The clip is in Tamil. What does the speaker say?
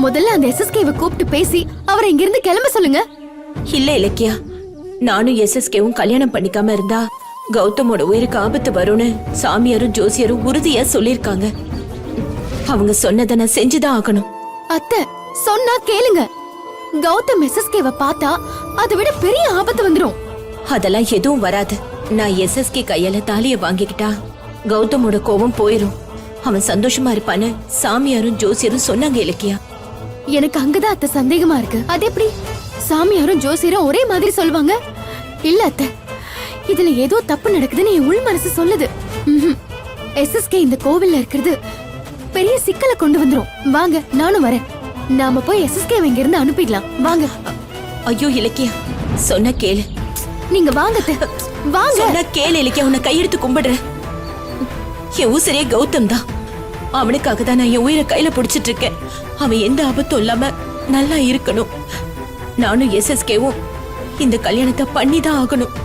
முதல்ல அந்த எஸ்எஸ்கேவை கூப்பிட்டு பேசி அவரை இங்க இருந்து கிளம்ப சொல்லுங்க. இல்ல இலக்கியா, நானும் எஸ்எஸ்கேவும் கல்யாணம் பண்ணிக்காம இருந்தா கௌதமோட உயிருக்கு ஆபத்து வரும்னு சாமியாரும் ஜோசியரும் உறுதியா சொல்லிருக்காங்க. அவங்க சொன்னதை நான் செஞ்சுதான் ஆகணும். அத்தை சொன்னா கேளுங்க. கௌதம் எஸ்எஸ்கேவை பார்த்தா அதை விட பெரிய ஆபத்து வந்துரும். அதெல்லாம் எதுவும் வராது. நான் எஸ்எஸ்கே கையால தாலிய வாங்கிக்கிட்டா கௌதமோட கோபம் போயிரும். அவன் சந்தோஷமா இருப்பான்னு சாமியாரும் ஜோசியரும் சொன்னாங்க இலக்கியா. எனக்கு அங்கதான் அத்தை சந்தேகமா இருக்கு. அது எப்படி சாமியாரும் ஜோசியரும் ஒரே மாதிரி சொல்லுவாங்க? இல்ல அத்தை, இதுல ஏதோ தப்பு நடக்குதுன்னு என் உள் மனசு சொல்லுது. எஸ்எஸ்கே இந்த கோவில்ல இருக்கிறது பெரிய சிக்கலை கொண்டு வந்துரும். வாங்க, நானும் வரேன். நாம போய் எஸ்எஸ்கே இங்க இருந்து அனுப்பிடலாம். வாங்க. ஐயோ இலக்கியா, சொன்ன கேளு. நீங்க வாங்க அத்தை, வாங்க. சொன்ன கேளு இலக்கியா, உன்னை கையெடுத்து கும்பிடுறேன். என் ஊசரே கௌதம் தான். அவனுக்காக தான் நான் என் உயிரை கையில பிடிச்சிட்டு இருக்கேன். அவன் எந்த ஆபத்தும் இல்லாம நல்லா இருக்கணும். நானும் எஸ்எஸ்கேவும் இந்த கல்யாணத்தை பண்ணிதான் ஆகணும்.